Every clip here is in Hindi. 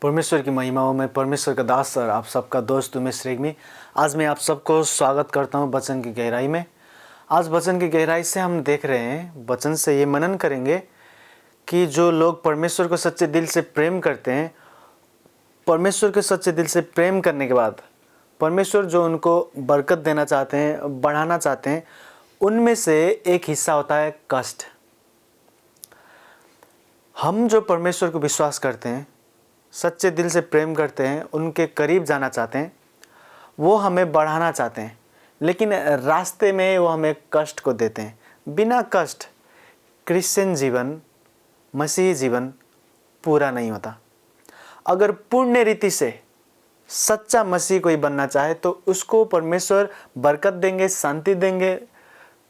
परमेश्वर की महिमाओं में परमेश्वर का दास और आप सबका दोस्त उमेश रेग्मी। आज मैं आप सबको स्वागत करता हूं वचन की गहराई में। आज वचन की गहराई से हम देख रहे हैं, वचन से ये मनन करेंगे कि जो लोग परमेश्वर को सच्चे दिल से प्रेम करते हैं, परमेश्वर के सच्चे दिल से प्रेम करने के बाद परमेश्वर जो उनको बरकत देना चाहते हैं, बढ़ाना चाहते हैं, उनमें से एक हिस्सा होता है कष्ट। हम जो परमेश्वर को विश्वास करते हैं, सच्चे दिल से प्रेम करते हैं, उनके करीब जाना चाहते हैं, वो हमें बढ़ाना चाहते हैं, लेकिन रास्ते में वो हमें कष्ट को देते हैं। बिना कष्ट क्रिश्चियन जीवन, मसीही जीवन पूरा नहीं होता। अगर पूर्ण रीति से सच्चा मसीह कोई बनना चाहे तो उसको परमेश्वर बरकत देंगे, शांति देंगे,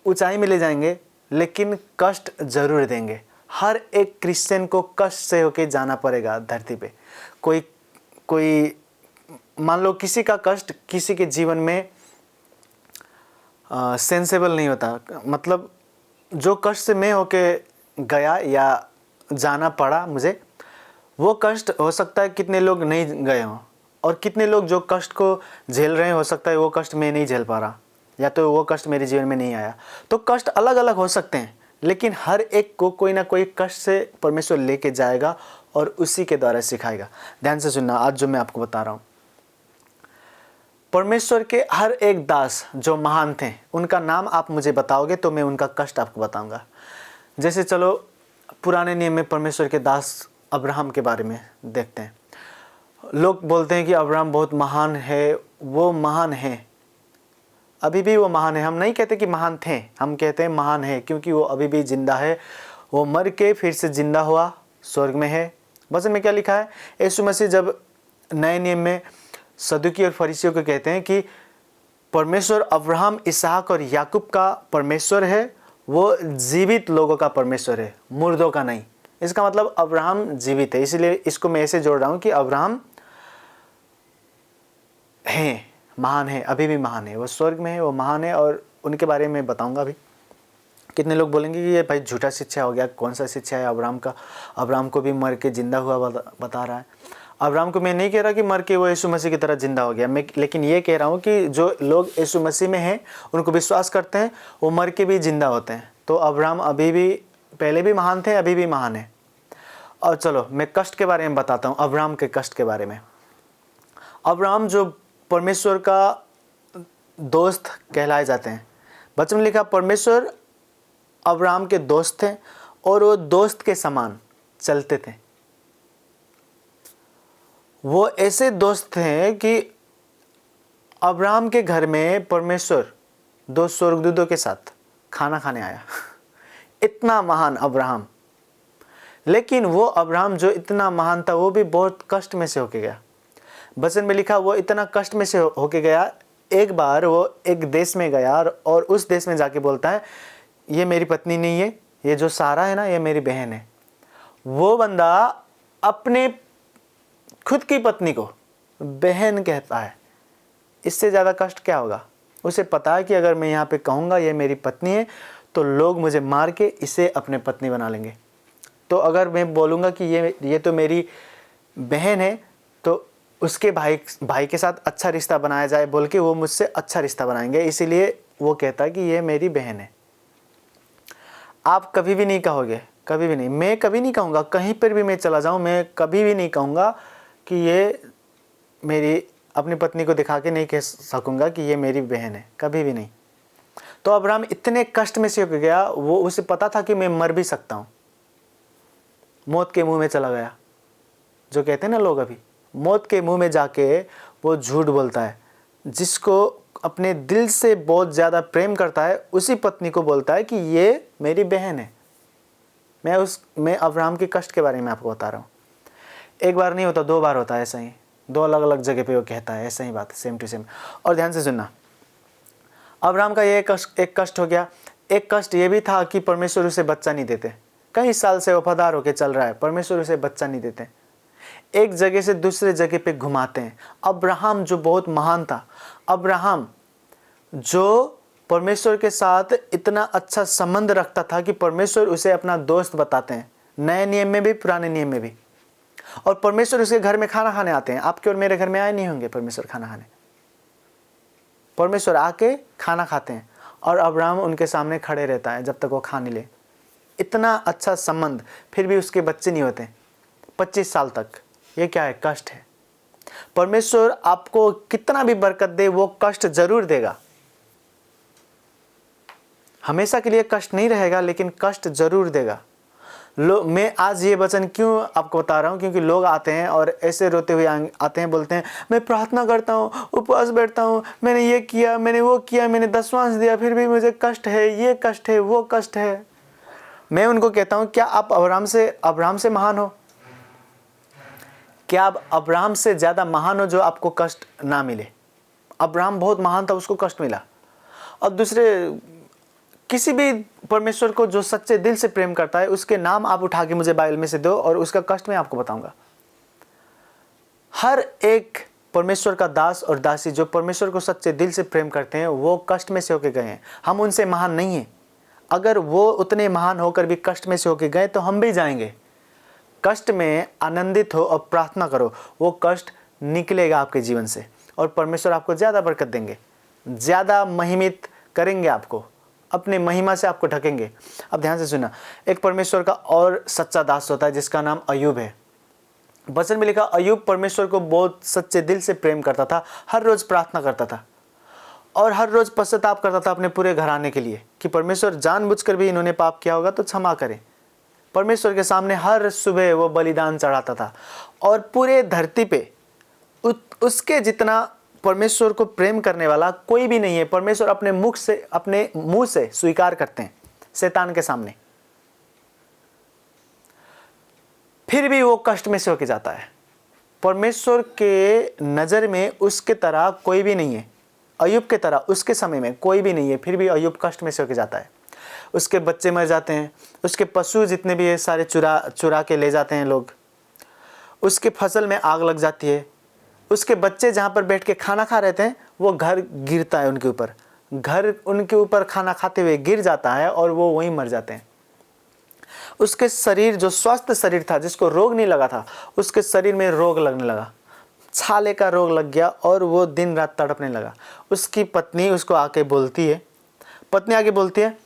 ऊंचाई में ले जाएंगे, लेकिन कष्ट जरूर देंगे। हर एक क्रिश्चियन को कष्ट से होके जाना पड़ेगा धरती पे। कोई मान लो किसी का कष्ट किसी के जीवन में सेंसेबल नहीं होता। मतलब जो कष्ट से मैं होके गया या जाना पड़ा मुझे, वो कष्ट हो सकता है कितने लोग नहीं गए हों, और कितने लोग जो कष्ट को झेल रहे हैं, हो सकता है वो कष्ट मैं नहीं झेल पा रहा, या तो वो कष्ट मेरे जीवन में नहीं आया। तो कष्ट अलग अलग हो सकते हैं, लेकिन हर एक को कोई ना कोई कष्ट से परमेश्वर लेके जाएगा और उसी के द्वारा सिखाएगा। ध्यान से सुनना, आज जो मैं आपको बता रहा हूँ, परमेश्वर के हर एक दास जो महान थे, उनका नाम आप मुझे बताओगे तो मैं उनका कष्ट आपको बताऊंगा। जैसे चलो पुराने नियम में परमेश्वर के दास अब्राहम के बारे में देखते हैं। लोग बोलते हैं कि अब्राहम बहुत महान है, वो महान है, अभी भी वो महान है। हम नहीं कहते कि महान थे, हम कहते हैं महान है, क्योंकि वो अभी भी जिंदा है। वो मर के फिर से जिंदा हुआ, स्वर्ग में है। वचन में क्या लिखा है? यीशु मसीह जब नए नियम में सदुकी और फरीसियों को कहते हैं कि परमेश्वर अब्राहम, इसहाक और याकूब का परमेश्वर है, वो जीवित लोगों का परमेश्वर है, मुर्दों का नहीं। इसका मतलब अब्राहम जीवित है। इसलिए इसको मैं ऐसे जोड़ रहा हूँ कि अब्राहम है, महान है, अभी भी महान है। वो स्वर्ग में है, वो महान है, और उनके बारे में बताऊंगा अभी। कितने लोग बोलेंगे कि ये भाई झूठा शिक्षा हो गया, कौन सा शिक्षा है अब्राहम का? अब्राहम को भी मर के जिंदा हुआ बता रहा है। अब्राहम को मैं नहीं कह रहा कि मर के वो यीशु मसीह की तरह जिंदा हो गया, मैं लेकिन ये कह रहा हूँ कि जो लोग यीशु मसीह में हैं, उनको विश्वास करते हैं, वो मर के भी जिंदा होते हैं। तो अब्राहम अभी भी, पहले भी महान थे, अभी भी महान है। और चलो मैं कष्ट के बारे में बताता हूँ, अब्राहम के कष्ट के बारे में। अब्राहम जो परमेश्वर का दोस्त कहलाए जाते हैं, वचन में लिखा परमेश्वर अब्राहम के दोस्त थे और वो दोस्त के समान चलते थे। वो ऐसे दोस्त थे कि अब्राहम के घर में परमेश्वर 2 स्वर्गदूतों के साथ खाना खाने आया। इतना महान अब्राहम। लेकिन वो अब्राहम जो इतना महान था, वो भी बहुत कष्ट में से होके गया। वचन में लिखा वो इतना कष्ट में से होके गया। एक बार वो एक देश में गया और उस देश में जाके बोलता है, ये मेरी पत्नी नहीं है, ये जो सारा है ना, ये मेरी बहन है। वो बंदा अपने खुद की पत्नी को बहन कहता है। इससे ज़्यादा कष्ट क्या होगा? उसे पता है कि अगर मैं यहाँ पे कहूँगा ये मेरी पत्नी है, तो लोग मुझे मार के इसे अपने पत्नी बना लेंगे। तो अगर मैं बोलूँगा कि ये तो मेरी बहन है, तो उसके भाई के साथ अच्छा रिश्ता बनाया जाए बोल के वो मुझसे अच्छा रिश्ता बनाएंगे। इसीलिए वो कहता है कि ये मेरी बहन है। आप कभी भी नहीं कहोगे, कभी भी नहीं, मैं कभी नहीं कहूँगा, कहीं पर भी मैं चला जाऊँ, मैं कभी भी नहीं कहूँगा कि ये मेरी, अपनी पत्नी को दिखा के नहीं कह सकूँगा कि ये मेरी बहन है, कभी भी नहीं। तो अब्राहम इतने कष्ट में से हो गया, वो उसे पता था कि मैं मर भी सकता हूँ। मौत के मुंह में चला गया, जो कहते हैं ना लोग, अभी मौत के मुंह में जाके वो झूठ बोलता है। जिसको अपने दिल से बहुत ज़्यादा प्रेम करता है, उसी पत्नी को बोलता है कि ये मेरी बहन है। मैं अब्राहम के कष्ट के बारे में आपको बता रहा हूँ। एक बार नहीं होता, 2 बार होता है ऐसा ही। 2 अलग अलग जगह पे वो कहता है ऐसा ही बात, सेम टू सेम। और ध्यान से सुनना, अब्राहम का ये एक कष्ट हो गया। एक कष्ट ये भी था कि परमेश्वर उसे बच्चा नहीं देते। कई साल से वफादार होकर चल रहा है, परमेश्वर उसे बच्चा नहीं देते, एक जगह से दूसरे जगह पे घुमाते हैं। अब्राहम जो बहुत महान था, अब्राहम जो परमेश्वर के साथ इतना अच्छा संबंध रखता था कि परमेश्वर उसे अपना दोस्त बताते हैं, नए नियम में भी पुराने नियम में भी। और परमेश्वर उसके घर में खाना खाने आते हैं। आपके और मेरे घर में आए नहीं होंगे परमेश्वर खाना खाने, परमेश्वर आके खाना खाते हैं और अब्राहम उनके सामने खड़े रहता है जब तक वो खा नहीं ले। इतना अच्छा संबंध, फिर भी उसके बच्चे नहीं होते 25 साल तक। ये क्या है? कष्ट है। परमेश्वर आपको कितना भी बरकत दे, वो कष्ट जरूर देगा। हमेशा के लिए कष्ट नहीं रहेगा, लेकिन कष्ट जरूर देगा। मैं आज ये वचन क्यों आपको बता रहा हूँ, क्योंकि लोग आते हैं और ऐसे रोते हुए आते हैं, बोलते हैं मैं प्रार्थना करता हूँ, उपवास बैठता हूँ, मैंने ये किया, मैंने वो किया, मैंने दशवांश दिया, फिर भी मुझे कष्ट है, ये कष्ट है, वो कष्ट है। मैं उनको कहता हूँ, क्या आप अब्राहम से महान हो? क्या आप अब्राहम से ज़्यादा महान हो जो आपको कष्ट ना मिले? अब्राहम बहुत महान था, उसको कष्ट मिला। और दूसरे किसी भी परमेश्वर को जो सच्चे दिल से प्रेम करता है, उसके नाम आप उठा के मुझे बाइबल में से दो और उसका कष्ट मैं आपको बताऊंगा। हर एक परमेश्वर का दास और दासी जो परमेश्वर को सच्चे दिल से प्रेम करते हैं, वो कष्ट में से होके गए हैं। हम उनसे महान नहीं हैं। अगर वो उतने महान होकर भी कष्ट में से होके गए तो हम भी जाएंगे। कष्ट में आनंदित हो और प्रार्थना करो, वो कष्ट निकलेगा आपके जीवन से और परमेश्वर आपको ज़्यादा बरकत देंगे, ज़्यादा महिमित करेंगे, आपको अपने महिमा से आपको ढकेंगे। अब ध्यान से सुना, एक परमेश्वर का और सच्चा दास होता है जिसका नाम अय्यूब है। वचन में लिखा, अय्यूब परमेश्वर को बहुत सच्चे दिल से प्रेम करता था, हर रोज प्रार्थना करता था और हर रोज पश्चाताप करता था अपने पूरे घराने के लिए कि परमेश्वर जानबूझकर भी इन्होंने पाप किया होगा तो क्षमा करें। परमेश्वर के सामने हर सुबह वो बलिदान चढ़ाता था और पूरे धरती पे उसके जितना परमेश्वर को प्रेम करने वाला कोई भी नहीं है। परमेश्वर अपने मुंह से स्वीकार करते हैं शैतान के सामने, फिर भी वो कष्ट में से होके जाता है। परमेश्वर के नज़र में उसके तरह कोई भी नहीं है, अय्यूब के तरह उसके समय में कोई भी नहीं है, फिर भी अय्यूब कष्ट में से होके जाता है। उसके बच्चे मर जाते हैं, उसके पशु जितने भी है सारे चुरा के ले जाते हैं लोग, उसके फसल में आग लग जाती है, उसके बच्चे जहाँ पर बैठ के खाना खा रहे थे वो घर गिरता है उनके ऊपर, घर उनके ऊपर खाना खाते हुए गिर जाता है और वो वहीं मर जाते हैं। उसके शरीर, जो स्वस्थ शरीर था जिसको रोग नहीं लगा था, उसके शरीर में रोग लगने लगा, छाले का रोग लग गया और वो दिन रात तड़पने लगा। उसकी पत्नी उसको आके बोलती है,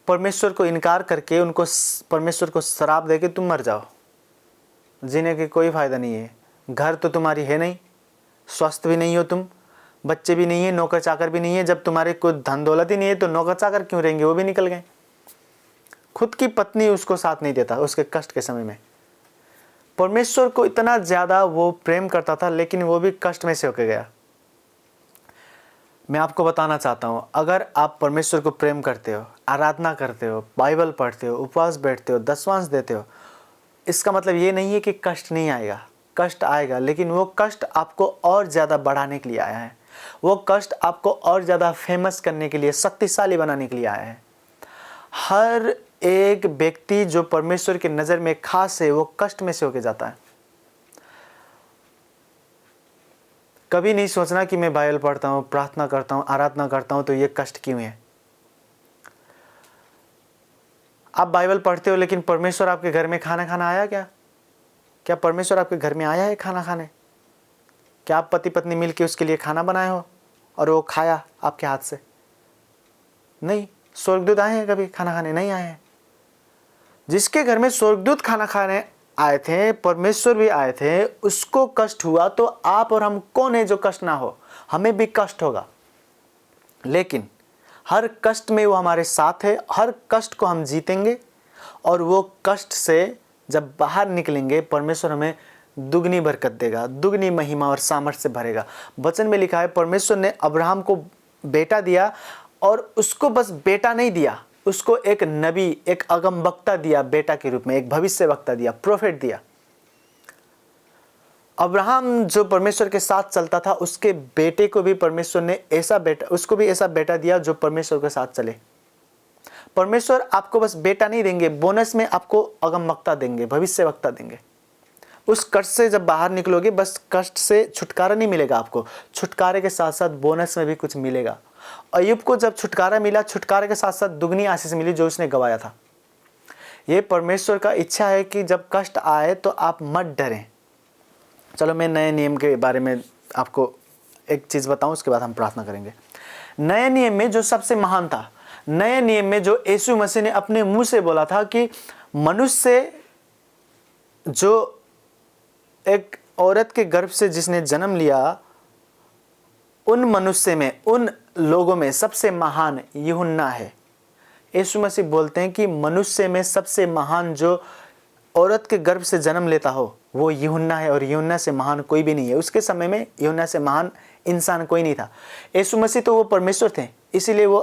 परमेश्वर को इनकार करके उनको परमेश्वर को श्राप दे के तुम मर जाओ, जीने की कोई फायदा नहीं है, घर तो तुम्हारी है नहीं, स्वस्थ भी नहीं हो तुम, बच्चे भी नहीं है, नौकर चाकर भी नहीं है, जब तुम्हारे कोई धन दौलत ही नहीं है तो नौकर चाकर क्यों रहेंगे, वो भी निकल गए। खुद की पत्नी उसको साथ नहीं देता उसके कष्ट के समय में। परमेश्वर को इतना ज्यादा वो प्रेम करता था, लेकिन वो भी कष्ट में से होके गया। मैं आपको बताना चाहता हूँ, अगर आप परमेश्वर को प्रेम करते हो, आराधना करते हो, बाइबल पढ़ते हो, उपवास बैठते हो, दशवांश देते हो, इसका मतलब ये नहीं है कि कष्ट नहीं आएगा। कष्ट आएगा, लेकिन वो कष्ट आपको और ज़्यादा बढ़ाने के लिए आया है। वो कष्ट आपको और ज़्यादा फेमस करने के लिए, शक्तिशाली बनाने के लिए आया है। हर एक व्यक्ति जो परमेश्वर की नज़र में खास है, वो कष्ट में से होके जाता है। कभी नहीं सोचना कि मैं बाइबल पढ़ता हूँ, प्रार्थना करता हूँ, आराधना करता हूँ तो ये कष्ट क्यों है। आप बाइबल पढ़ते हो लेकिन परमेश्वर आपके घर में खाना आया क्या? क्या परमेश्वर आपके घर में आया है खाना खाने? क्या आप पति पत्नी मिलके उसके लिए खाना बनाए हो और वो खाया आपके हाथ से? नहीं। स्वर्गदूत आए हैं कभी खाना खाने? नहीं आए हैं। जिसके घर में स्वर्गदूत खाना खाने आए थे, परमेश्वर भी आए थे, उसको कष्ट हुआ तो आप और हम कौन है जो कष्ट ना हो? हमें भी कष्ट होगा, लेकिन हर कष्ट में वो हमारे साथ है। हर कष्ट को हम जीतेंगे और वो कष्ट से जब बाहर निकलेंगे, परमेश्वर हमें दुगनी बरकत देगा, दुगनी महिमा और सामर्थ्य से भरेगा। वचन में लिखा है, परमेश्वर ने अब्राहम को बेटा दिया और उसको बस बेटा नहीं दिया, उसको एक नबी, एक अगमवक्ता दिया बेटा के रूप में, एक भविष्यवक्ता दिया, प्रोफेट दिया। अब्राहम जो परमेश्वर के साथ चलता था, उसके बेटे को भी परमेश्वर ने उसको भी ऐसा बेटा दिया जो परमेश्वर के साथ चले। परमेश्वर आपको बस बेटा नहीं देंगे, बोनस में आपको अगमवक्ता देंगे, भविष्यवक्ता देंगे। उस कष्ट से जब बाहर निकलोगे, बस कष्ट से छुटकारा नहीं मिलेगा आपको, छुटकारे के साथ साथ बोनस में भी कुछ मिलेगा। अय्यूब को जब छुटकारा मिला, छुटकारे के साथ साथ दुगनी आशीष मिली जो उसने गवाया था। ये परमेश्वर का इच्छा है कि जब कष्ट आए तो आप मत डरें, चलो मैं नए नियम के बारे में आपको एक चीज़ बताऊं, उसके बाद हम प्रार्थना करेंगे। नए नियम में जो सबसे महान था, नए नियम में जो यीशु मसीह ने अपने मुंह से बोला था कि मनुष्य जो एक औरत के गर्भ से जिसने जन्म लिया, उन मनुष्य में, उन लोगों में सबसे महान यूहन्ना है। यीशु मसीह बोलते हैं कि मनुष्य में सबसे महान जो औरत के गर्भ से जन्म लेता हो वो यूहन्ना है, और यूहन्ना से महान कोई भी नहीं है। उसके समय में यूहन्ना से महान इंसान कोई नहीं था। यीशु मसीह तो वो परमेश्वर थे, इसीलिए वो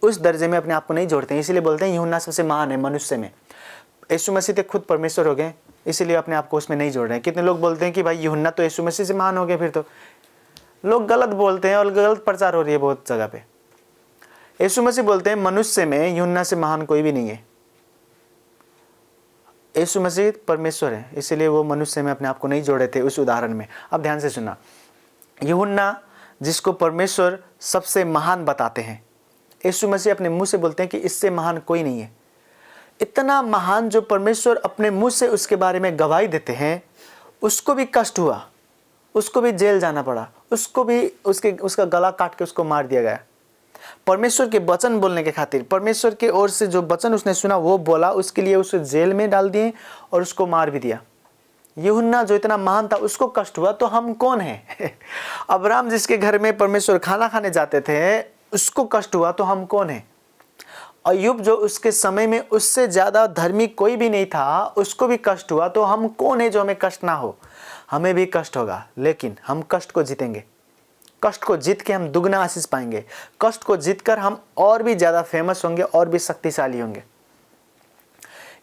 उस दर्जे में अपने आप को नहीं जोड़ते हैं, इसीलिए बोलते हैं यूहन्ना सबसे महान है मनुष्य में। यीशु मसीह तो खुद परमेश्वर हो गए, इसीलिए अपने आप को उसमें नहीं जोड़ रहे हैं। कितने लोग बोलते हैं कि भाई यूहन्ना तो यीशु मसीह से महान हो गए, फिर तो लोग गलत बोलते हैं और गलत प्रचार हो रही है बहुत जगह पे। यीशु मसीह बोलते हैं मनुष्य में यूहन्ना से महान कोई भी नहीं है। यीशु मसीह परमेश्वर है, इसीलिए वो मनुष्य में अपने आप को नहीं जोड़े थे उस उदाहरण में। अब ध्यान से सुनना, यूहन्ना जिसको परमेश्वर सबसे महान बताते हैं, यीशु मसीह अपने मुंह से बोलते हैं कि इससे महान कोई नहीं है। इतना महान जो परमेश्वर अपने मुंह से उसके बारे में गवाही देते हैं, उसको भी कष्ट हुआ, उसको भी जेल जाना पड़ा, उसको भी उसका गला काट के उसको मार दिया गया। परमेश्वर के वचन बोलने के खातिर, परमेश्वर के ओर से जो वचन उसने सुना वो बोला, उसके लिए उसे जेल में डाल दिए और उसको मार भी दिया। यूहन्ना जो इतना महान था उसको कष्ट हुआ, तो हम कौन हैं? अब्राहम जिसके घर में परमेश्वर खाना खाने जाते थे उसको कष्ट हुआ, तो हम कौन हैं? अय्यूब जो उसके समय में उससे ज़्यादा धर्मी कोई भी नहीं था, उसको भी कष्ट हुआ, तो हम कौन है जो हमें कष्ट ना हो? हमें भी कष्ट होगा, लेकिन हम कष्ट को जीतेंगे। कष्ट को जीत के हम दुगना आशीष पाएंगे। कष्ट को जीतकर हम और भी ज़्यादा फेमस होंगे और भी शक्तिशाली होंगे।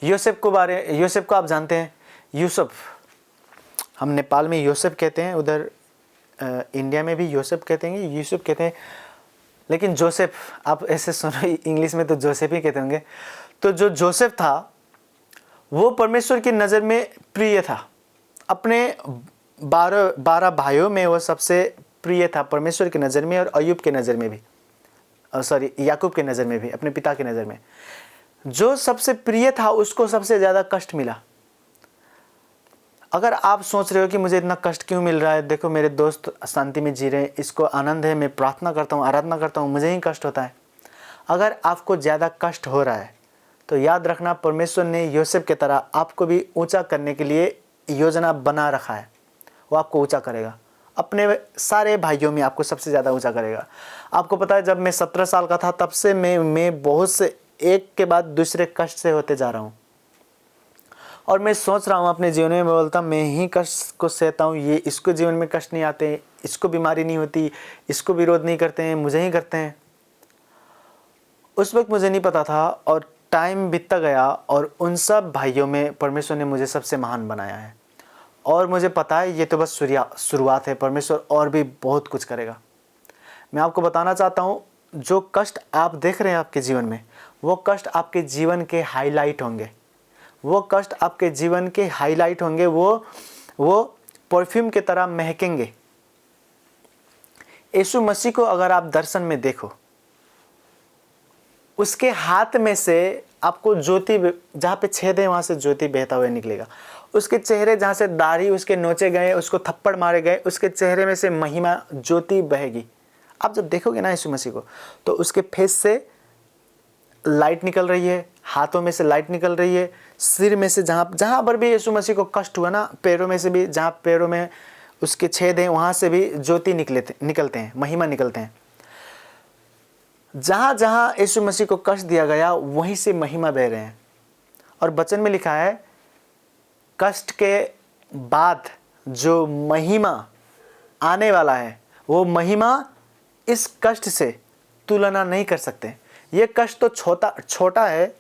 यूसुफ को आप जानते हैं। यूसुफ, हम नेपाल में यूसुफ कहते हैं, उधर इंडिया में भी यूसुफ कहते हैं, यूसुफ कहते हैं, लेकिन जोसेफ आप ऐसे सुनो, इंग्लिश में तो जोसेफ ही कहते होंगे। तो जो जोसेफ था वो परमेश्वर की नज़र में प्रिय था। अपने 12 भाइयों में वो सबसे प्रिय था परमेश्वर की नज़र में, और अय्यूब के नज़र में भी, याकूब के नज़र में भी, अपने पिता की नज़र में। जो सबसे प्रिय था उसको सबसे ज़्यादा कष्ट मिला। अगर आप सोच रहे हो कि मुझे इतना कष्ट क्यों मिल रहा है, देखो मेरे दोस्त शांति में जी रहे हैं, इसको आनंद है, मैं प्रार्थना करता हूँ, आराधना करता हूँ, मुझे ही कष्ट होता है। अगर आपको ज़्यादा कष्ट हो रहा है तो याद रखना, परमेश्वर ने यूसुफ की तरह आपको भी ऊंचा करने के लिए योजना बना रखा है। वो आपको ऊंचा करेगा, अपने सारे भाइयों में आपको सबसे ज़्यादा ऊंचा करेगा। आपको पता है, जब मैं 17 साल का था तब से मैं बहुत से एक के बाद दूसरे कष्ट से होते जा रहा हूँ, और मैं सोच रहा हूँ अपने जीवन में, मैं बोलता मैं ही कष्ट को सहता हूँ, ये इसको जीवन में कष्ट नहीं आते, इसको बीमारी नहीं होती, इसको विरोध नहीं करते हैं, मुझे ही करते हैं। उस वक्त मुझे नहीं पता था, और टाइम बीतता गया और उन सब भाइयों में परमेश्वर ने मुझे सबसे महान बनाया है। और मुझे पता है ये तो बस शुरुआत है, परमेश्वर और भी बहुत कुछ करेगा। मैं आपको बताना चाहता हूँ, जो कष्ट आप देख रहे हैं आपके जीवन में, वो कष्ट आपके जीवन के हाईलाइट होंगे। वो कष्ट आपके जीवन के हाईलाइट होंगे, वो परफ्यूम की तरह महकेंगे। यीशु मसीह को अगर आप दर्शन में देखो, उसके हाथ में से आपको ज्योति, जहाँ पे छेद है वहाँ से ज्योति बहता हुआ निकलेगा। उसके चेहरे जहाँ से दाढ़ी उसके नोचे गए, उसको थप्पड़ मारे गए, उसके चेहरे में से महिमा ज्योति बहेगी। आप जब देखोगे ना यीशु मसीह को, तो उसके फेस से लाइट निकल रही है, हाथों में से लाइट निकल रही है, सिर में से जहाँ पर भी यीशु मसीह को कष्ट हुआ ना, पैरों में से भी, जहाँ पैरों में उसके छेद हैं वहाँ से भी ज्योति निकलते हैं, महिमा निकलते हैं। जहाँ जहाँ यीशु मसीह को कष्ट दिया गया वहीं से महिमा बह रहे हैं। और वचन में लिखा है, कष्ट के बाद जो महिमा आने वाला है, वो महिमा इस कष्ट से तुलना नहीं कर सकते। ये कष्ट तो छोटा है,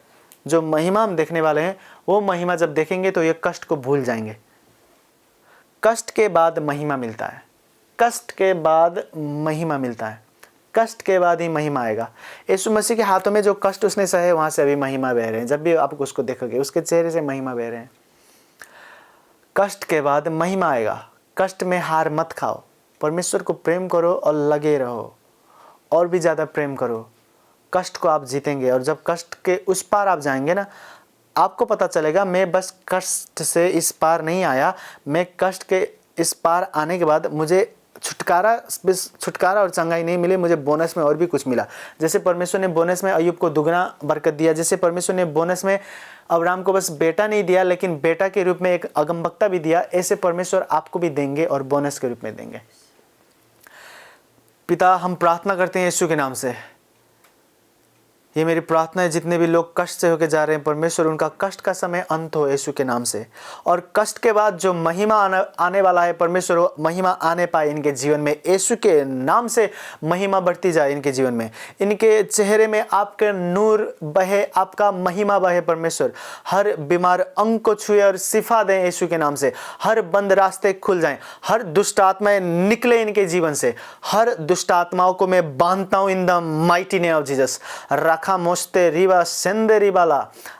जो महिमा हम देखने वाले हैं, वो महिमा जब देखेंगे तो ये कष्ट को भूल जाएंगे। कष्ट के बाद महिमा मिलता है, कष्ट के बाद महिमा मिलता है, कष्ट के बाद ही महिमा आएगा। यीशु मसीह के हाथों में जो कष्ट उसने सहे, वहाँ से अभी महिमा बह रहे हैं। जब भी आप उसको देखोगे, उसके चेहरे से महिमा बह रहे हैं। कष्ट के बाद महिमा आएगा। कष्ट में हार मत खाओ, परमेश्वर को प्रेम करो और लगे रहो, और भी ज़्यादा प्रेम करो। कष्ट को आप जीतेंगे, और जब कष्ट के उस पार आप जाएंगे ना, आपको पता चलेगा मैं बस कष्ट से इस पार नहीं आया, मैं कष्ट के इस पार आने के बाद मुझे छुटकारा और चंगाई नहीं मिली, मुझे बोनस में और भी कुछ मिला। जैसे परमेश्वर ने बोनस में अय्यूब को दुगना बरकत दिया, जैसे परमेश्वर ने बोनस में अब्राहम को बस बेटा नहीं दिया लेकिन बेटा के रूप में एक अगमवक्ता भी दिया, ऐसे परमेश्वर आपको भी देंगे और बोनस के रूप में देंगे। पिता, हम प्रार्थना करते हैं यीशु के नाम से, ये मेरी प्रार्थना है, जितने भी लोग कष्ट से होकर जा रहे हैं परमेश्वर, उनका कष्ट का समय अंत हो यीशु के नाम से। और कष्ट के बाद जो महिमा आने वाला है परमेश्वर, वो महिमा आने पाए इनके जीवन में, यीशु के नाम से महिमा बढ़ती जाए इनके जीवन में, इनके चेहरे में आपका नूर बहे, आपका महिमा बहे परमेश्वर। हर बीमार अंग को छुए और शिफा दें यीशु के नाम से, हर बंद रास्ते खुल जाएं, हर दुष्ट आत्माएं निकले इनके जीवन से, हर दुष्ट आत्माओं को मैं बांधता हूं in the mighty name of Jesus. राखा मोस्ते रिवा सेंदे रिबाला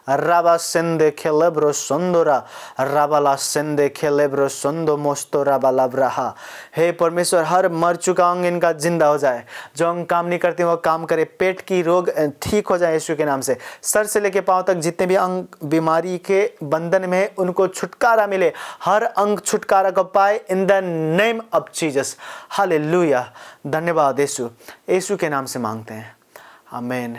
राबा सेंदे खेलेब्रो सोंदोरा राबाला सेंदे खेलेब्रो सोंदो मोस्तो राबाला ब्राहा। हे परमेश्वर, हर मर चुका अंग इनका जिंदा हो जाए, जो अंग काम नहीं करते वो काम करे, पेट की रोग ठीक हो जाए यीशु के नाम से, सर से लेके पांव तक जितने भी अंग बीमारी के बंधन में उनको छुटकारा मिले, हर अंग छुटकारा को पाए in the name of Jesus. Hallelujah, धन्यवाद यीशु, यीशु के नाम से मांगते हैं, आमीन।